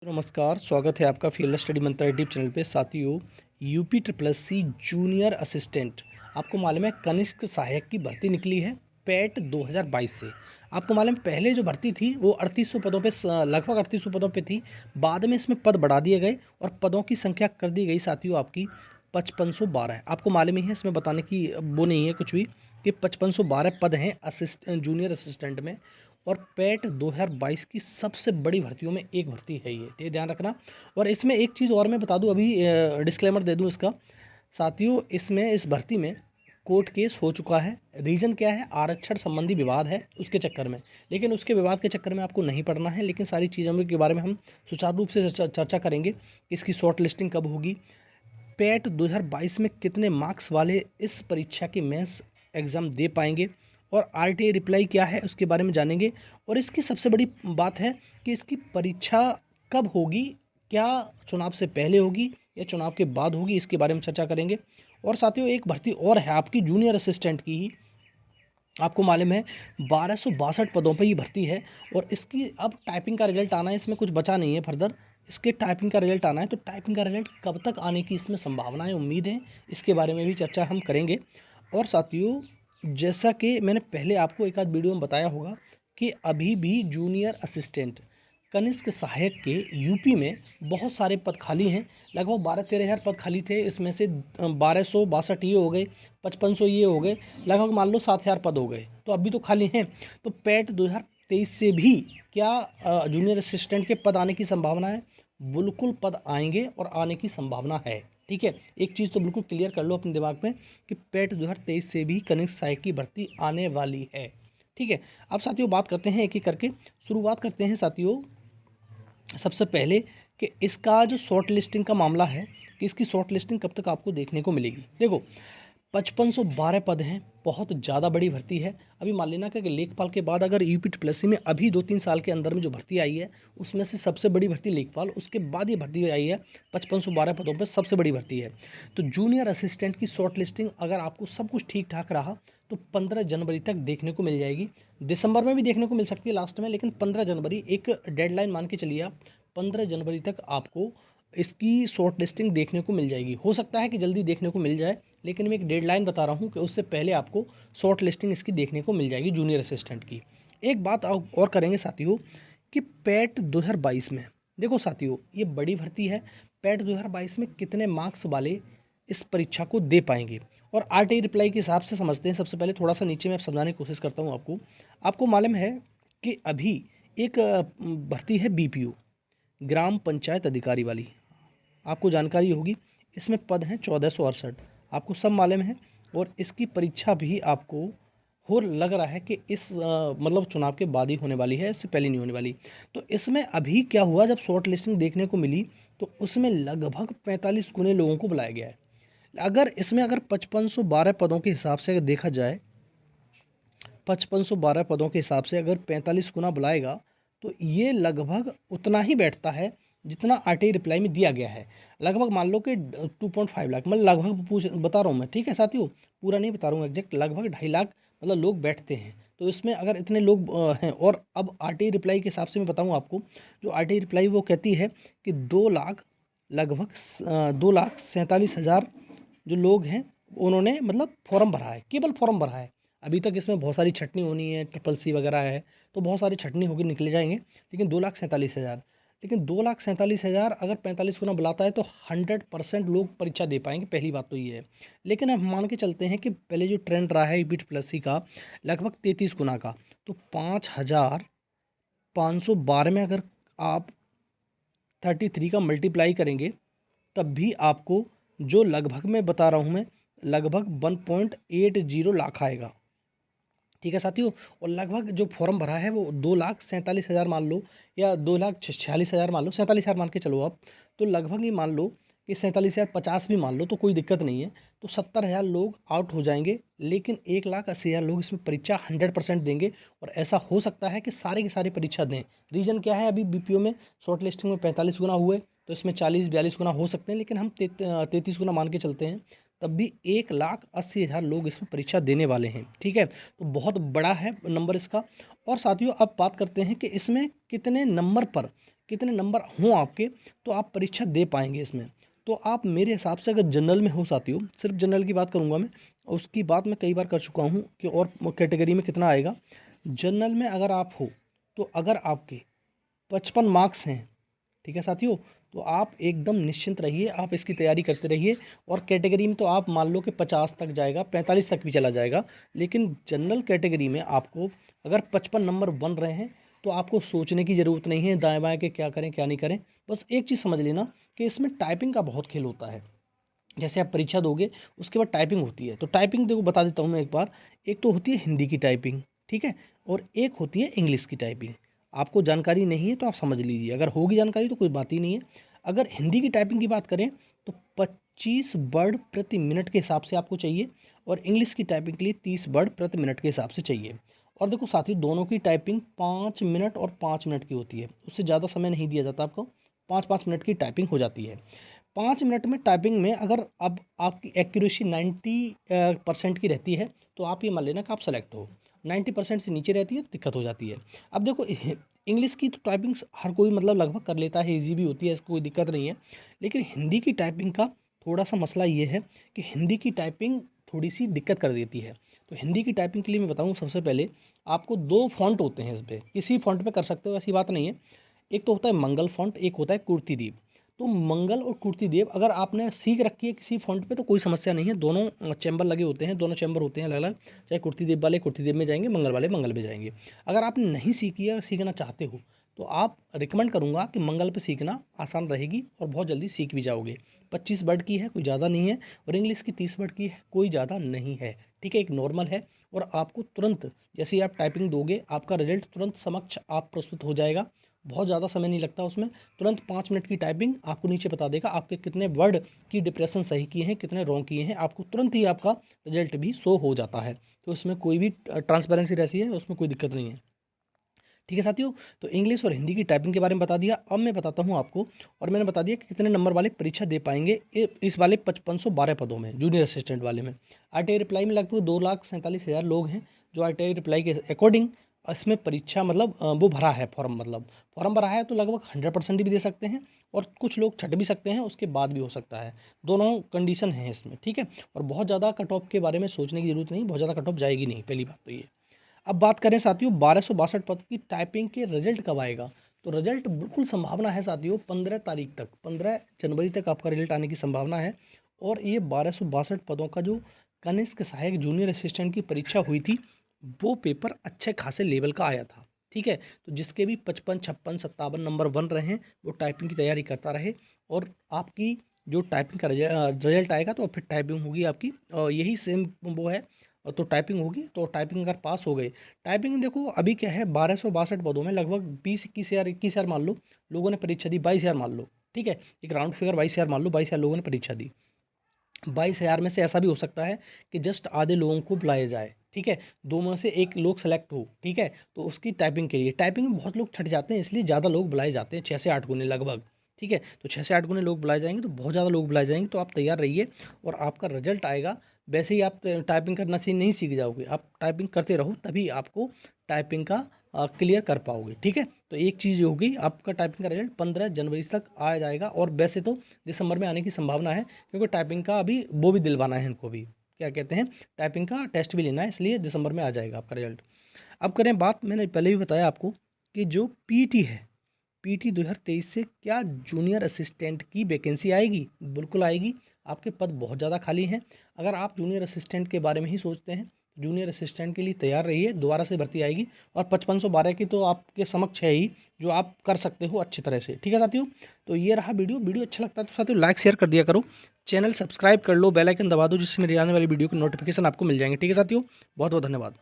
नमस्कार, स्वागत है आपका Field Study Mantra YouTube channel पे। साथियों, UP triple S C junior assistant, आपको मालूम है कनिष्क सहायक की भर्ती निकली है पेट 2022 से। आपको मालूम है पहले जो भर्ती थी वो 3800 पदों पे, लगभग 3800 पदों पे थी। बाद में इसमें पद बढ़ा दिए गए और पदों की संख्या कर दी गई साथियों आपकी 5512। आपको मालूम ही है, इसमें बताने की वो नहीं है कुछ भी कि 5512 पद हैं जूनियर असिस्टेंट में। और पेट 2022 की सबसे बड़ी भर्तियों में एक भर्ती है ये ध्यान रखना। और इसमें एक चीज़ और मैं बता दूं, अभी डिस्क्लेमर दे दूं इसका। साथियों, इसमें इस भर्ती में कोर्ट केस हो चुका है। रीज़न क्या है? आरक्षण संबंधी विवाद है उसके चक्कर में। लेकिन उसके विवाद के चक्कर में आपको नहीं पढ़ना है, लेकिन सारी चीज़ों के बारे में हम सुचारू रूप से चर्चा करेंगे। इसकी शॉर्ट लिस्टिंग कब होगी, पेट 2022 में कितने मार्क्स वाले इस परीक्षा की मेंस एग्ज़ाम दे पाएंगे, और आरटीआई रिप्लाई क्या है उसके बारे में जानेंगे। और इसकी सबसे बड़ी बात है कि इसकी परीक्षा कब होगी, क्या चुनाव से पहले होगी या चुनाव के बाद होगी, इसके बारे में चर्चा करेंगे। और साथियों, एक भर्ती और है आपकी जूनियर असिस्टेंट की ही। आपको मालूम है 1262 पदों पर ये भर्ती है। और इसकी अब टाइपिंग का रिजल्ट आना है, इसमें कुछ बचा नहीं है फर्दर। इसके टाइपिंग का रिजल्ट आना है, तो टाइपिंग का रिजल्ट कब तक आने की इसमें संभावनाएं, उम्मीद है, इसके बारे में भी चर्चा हम करेंगे। और साथियों, जैसा कि मैंने पहले आपको एक आध वीडियो में बताया होगा कि अभी भी जूनियर असिस्टेंट कनिष्क सहायक के यूपी में बहुत सारे पद खाली हैं। लगभग 12-13 हज़ार पद खाली थे, इसमें से 1262 ये हो गए, 5500 ये हो गए, लगभग मान लो 7000 पद हो गए, तो अभी तो खाली हैं। तो पेट 2023 से भी क्या जूनियर असिस्टेंट के पद आने की संभावना है? बिल्कुल पद आएंगे और आने की संभावना है। ठीक है, एक चीज़ तो बिल्कुल क्लियर कर लो अपने दिमाग में कि पेट 2023 से भी कनिष्क सहायक की भर्ती आने वाली है। ठीक है, अब साथियों बात करते हैं एक एक करके। शुरुआत करते हैं साथियों सबसे पहले कि इसका जो शॉर्ट लिस्टिंग का मामला है, कि इसकी शॉर्ट लिस्टिंग कब तक आपको देखने को मिलेगी। देखो, 5512 पद हैं, बहुत ज़्यादा बड़ी भर्ती है। अभी मान लेना कि लेखपाल के बाद अगर यूपी प्लस में अभी 2-3 साल के अंदर में जो भर्ती आई है, उसमें से सबसे बड़ी भर्ती लेखपाल, उसके बाद ये भर्ती आई है 5512 पदों पर, सबसे बड़ी भर्ती है। तो जूनियर असिस्टेंट की शॉर्ट लिस्टिंग अगर आपको सब कुछ ठीक ठाक रहा तो 15 जनवरी तक देखने को मिल जाएगी। दिसंबर में भी देखने को मिल सकती है लास्ट में, लेकिन 15 जनवरी एक डेडलाइन मान के चलिए आप। 15 जनवरी तक आपको इसकी शॉर्ट लिस्टिंग देखने को मिल जाएगी। हो सकता है कि जल्दी देखने को मिल जाए, लेकिन मैं एक डेडलाइन बता रहा हूँ कि उससे पहले आपको शॉर्ट लिस्टिंग इसकी देखने को मिल जाएगी जूनियर असिस्टेंट की। एक बात और करेंगे साथियों कि पेट 2022 में, देखो साथियों, ये बड़ी भर्ती है। पेट 2022 में कितने मार्क्स वाले इस परीक्षा को दे पाएंगे, और आरटीआई रिप्लाई के हिसाब से समझते हैं। सबसे पहले थोड़ा सा नीचे मैं समझाने की कोशिश करता हूँ आपको। आपको मालूम है कि अभी एक भर्ती है बीपीओ, ग्राम पंचायत अधिकारी वाली, आपको जानकारी होगी। इसमें पद हैं 1468, आपको सब मालूम है। और इसकी परीक्षा भी आपको हो लग रहा है कि इस मतलब चुनाव के बाद ही होने वाली है, इससे पहले नहीं होने वाली। तो इसमें अभी क्या हुआ, जब शॉर्ट लिस्टिंग देखने को मिली तो उसमें लगभग 45 गुने लोगों को बुलाया गया है। अगर इसमें अगर 5512 पदों के हिसाब से अगर देखा जाए, 5512 पदों के हिसाब से अगर 45 गुना बुलाएगा तो ये लगभग उतना ही बैठता है जितना आरटीआई रिप्लाई में दिया गया है। लगभग मान लो कि 2.5 लाख, मैं लगभग पूछ बता रहा हूँ मैं, ठीक है साथियों, पूरा नहीं बता रहा हूँ एग्जैक्ट, लगभग 2.5 लाख मतलब लोग बैठते हैं। तो इसमें अगर इतने लोग हैं, और अब आरटीआई रिप्लाई के हिसाब से मैं बताऊँ आपको, जो आरटीआई रिप्लाई वो कहती है कि 2 लाख, लगभग 2,47,000 जो लोग हैं उन्होंने मतलब फॉर्म भरा है, केवल फॉर्म भरा है। अभी तक इसमें बहुत सारी छटनी होनी है, ट्रिपल सी वगैरह है, तो बहुत सारी छटनी होकर निकले जाएंगे। लेकिन 2,47,000, लेकिन 2,47,000 अगर 45 गुना बुलाता है तो 100% लोग परीक्षा दे पाएंगे, पहली बात तो ये है। लेकिन अब मान के चलते हैं कि पहले जो ट्रेंड रहा है यूपी ट्रिपल सी का लगभग 33 गुना का, तो 5,512 में अगर आप 33 का मल्टीप्लाई करेंगे तब भी आपको जो लगभग मैं बता रहा हूँ मैं, लगभग 1.80 लाख आएगा। ठीक है साथियों, और लगभग जो फॉर्म भरा है वो 2,47,000 मान लो, या 2,46,000 मान लो, 47,000 मान के चलो आप, तो लगभग ही मान लो कि 47,050 भी मान लो तो कोई दिक्कत नहीं है। तो 70,000 लोग आउट हो जाएंगे, लेकिन 1,80,000 लोग इसमें परीक्षा 100% देंगे। और ऐसा हो सकता है कि सारे की सारी परीक्षा दें। रीज़न क्या है, अभी बीपीओ में शॉर्ट लिस्टिंग में 45 गुना हुए, तो इसमें 40-42 गुना हो सकते हैं, लेकिन हम 33 गुना मान के चलते हैं, तब भी 1,80,000 लोग इसमें परीक्षा देने वाले हैं। ठीक है, तो बहुत बड़ा है नंबर इसका। और साथियों अब बात करते हैं कि इसमें कितने नंबर पर कितने नंबर हों आपके तो आप परीक्षा दे पाएंगे इसमें। तो आप मेरे हिसाब से अगर जनरल में हो साथियों, सिर्फ जनरल की बात करूंगा मैं, उसकी बात मैं कई बार कर चुका हूँ कि और कैटेगरी में कितना आएगा। जनरल में अगर आप हो तो अगर आपके 55 मार्क्स हैं, ठीक है साथियों, तो आप एकदम निश्चिंत रहिए, आप इसकी तैयारी करते रहिए। और कैटेगरी में तो आप मान लो कि 50 तक जाएगा, 45 तक भी चला जाएगा, लेकिन जनरल कैटेगरी में आपको अगर 55 नंबर बन रहे हैं तो आपको सोचने की ज़रूरत नहीं है दाएं बाएं के क्या करें क्या नहीं करें। बस एक चीज़ समझ लेना कि इसमें टाइपिंग का बहुत खेल होता है। जैसे आप परीक्षा दोगे उसके बाद टाइपिंग होती है, तो टाइपिंग देखो बता देता हूँ मैं एक बार। एक तो होती है हिंदी की टाइपिंग, ठीक है, और एक होती है इंग्लिश की टाइपिंग। आपको जानकारी नहीं है तो आप समझ लीजिए, अगर होगी जानकारी तो कोई बात ही नहीं है। अगर हिंदी की टाइपिंग की बात करें तो 25 वर्ड प्रति मिनट के हिसाब से आपको चाहिए, और इंग्लिश की टाइपिंग के लिए 30 वर्ड प्रति मिनट के हिसाब से चाहिए। और देखो साथियों, दोनों की टाइपिंग 5 मिनट और 5 मिनट की होती है, उससे ज़्यादा समय नहीं दिया जाता आपको, 5-5 मिनट की टाइपिंग हो जाती है। 5 मिनट में टाइपिंग में अगर अब आपकी एक्यूरेसी 90% की रहती है तो आप ये मान लेना कि आप सेलेक्ट हो। 90% से नीचे रहती है तो दिक्कत हो जाती है। अब देखो इंग्लिश की तो टाइपिंग हर कोई मतलब लगभग कर लेता है, ईजी भी होती है, इसको कोई दिक्कत नहीं है। लेकिन हिंदी की टाइपिंग का थोड़ा सा मसला ये है कि हिंदी की टाइपिंग थोड़ी सी दिक्कत कर देती है। तो हिंदी की टाइपिंग के लिए मैं बताऊँ, सबसे पहले आपको 2 फ़ॉन्ट होते हैं इस पर, किसी फ़ॉन्ट पे कर सकते हो, ऐसी बात नहीं है। एक तो होता है मंगल फ़ॉन्ट, एक होता है कुर्तिदेव। तो मंगल और कुर्तिदेव अगर आपने सीख रखी है किसी फ़ॉन्ट पे तो कोई समस्या नहीं है, दोनों चैम्बर लगे होते हैं, दोनों चैम्बर होते हैं अलग अलग, चाहे कुर्तिदेव वाले कुर्तिदेव में जाएंगे, मंगल वाले मंगल में जाएंगे। अगर आपने नहीं सीखी है, सीखना चाहते हो, तो आप रिकमेंड करूँगा कि मंगल पे सीखना आसान रहेगी और बहुत जल्दी सीख भी जाओगे। 25 वर्ड की है, कोई ज़्यादा नहीं है, और इंग्लिश की 30 वर्ड की है, कोई ज़्यादा नहीं है, ठीक है, एक नॉर्मल है। और आपको तुरंत जैसे ही आप टाइपिंग दोगे आपका रिजल्ट तुरंत समक्ष आप प्रस्तुत हो जाएगा, बहुत ज़्यादा समय नहीं लगता उसमें। तुरंत 5 मिनट की टाइपिंग आपको नीचे बता देगा आपके कितने वर्ड की डिप्रेशन सही किए हैं, कितने रॉन्ग किए हैं, आपको तुरंत ही आपका रिजल्ट भी शो हो जाता है। तो इसमें कोई भी ट्रांसपेरेंसी रहती है, उसमें कोई दिक्कत नहीं है, ठीक है साथियों। तो इंग्लिश और हिंदी की टाइपिंग के बारे में बता दिया। अब मैं बताता हूँ आपको, और मैंने बता दिया कि कितने नंबर वाले परीक्षा दे पाएंगे इस वाले 5512 पदों में, जूनियर असिस्टेंट वाले में। RTI रिप्लाई में लगभग 2,47,000 लोग हैं जो RTI रिप्लाई के अकॉर्डिंग इसमें परीक्षा मतलब वो भरा है फॉर्म, मतलब फॉर्म भरा है, तो लगभग 100% भी दे सकते हैं, और कुछ लोग छट भी सकते हैं, उसके बाद भी हो सकता है। दोनों कंडीशन हैं इसमें, ठीक है। और बहुत ज़्यादा कट ऑफ के बारे में सोचने की जरूरत नहीं, बहुत ज़्यादा कट ऑफ जाएगी नहीं, पहली बात तो ये। अब बात करें साथियों 1262 पद की टाइपिंग के रिजल्ट कब आएगा, तो रिजल्ट बिल्कुल संभावना है साथियों 15 तारीख तक, 15 जनवरी तक आपका रिजल्ट आने की संभावना है। और ये 1262 पदों का जो कनिष्क सहायक जूनियर असिस्टेंट की परीक्षा हुई थी वो पेपर अच्छे खासे लेवल का आया था, ठीक है। तो जिसके भी 55, 56, 57 नंबर बन रहे हैं वो टाइपिंग की तैयारी करता रहे, और आपकी जो टाइपिंग का रिजल्ट आएगा तो फिर टाइपिंग होगी आपकी, और यही सेम वो है। और तो टाइपिंग होगी, तो टाइपिंग अगर पास हो गए, टाइपिंग देखो अभी क्या है 1262 पदों में लगभग 20-21 हज़ार 21 हज़ार मान लो लोगों ने परीक्षा दी, 22 हज़ार मान लो, ठीक है, एक राउंड फिगर 22 हज़ार मान लो, 22 हज़ार लोगों ने परीक्षा दी। 22 हज़ार में से ऐसा भी हो सकता है कि जस्ट आधे लोगों को बुलाया जाए, ठीक है, दो में से एक लोग सेलेक्ट हो, ठीक है। तो उसकी टाइपिंग के लिए, टाइपिंग में बहुत लोग छट जाते हैं इसलिए ज़्यादा लोग बुलाए जाते हैं, 6 से 8 गुने लगभग, ठीक है। तो 6 से 8 गुने लोग बुलाए जाएंगे तो बहुत ज़्यादा लोग बुलाए जाएंगे, तो आप तैयार रहिए और आपका रिजल्ट आएगा। वैसे ही आप टाइपिंग करना से नहीं सीख जाओगे, आप टाइपिंग करते रहो तभी आपको टाइपिंग का क्लियर कर पाओगे, ठीक है। तो एक चीज़ ये होगी, आपका टाइपिंग का रिजल्ट 15 जनवरी तक आ जाएगा, और वैसे तो दिसंबर में आने की संभावना है, क्योंकि टाइपिंग का अभी वो भी दिलवाना है इनको भी, क्या कहते हैं, टाइपिंग का टेस्ट भी लेना है, इसलिए दिसंबर में आ जाएगा आपका रिजल्ट। अब करें बात, मैंने पहले भी बताया आपको कि जो पीटी है, पीटी 2023 से क्या जूनियर असिस्टेंट की वैकेंसी आएगी, बिल्कुल आएगी। आपके पद बहुत ज़्यादा खाली हैं, अगर आप जूनियर असिस्टेंट के बारे में ही सोचते हैं, जूनियर असिस्टेंट के लिए तैयार रहिए, दोबारा से भर्ती आएगी। और 5512 की तो आपके समक्ष है ही, जो आप कर सकते हो अच्छी तरह से, ठीक है साथियों। तो ये रहा वीडियो अच्छा लगता है तो साथियों लाइक शेयर कर दिया करो, चैनल सब्सक्राइब कर लो, बेल आइकन दबा दो, जिससे मेरी आने वाली वीडियो की नोटिफिकेशन आपको मिल जाएंगे, ठीक है साथियों। बहुत बहुत धन्यवाद।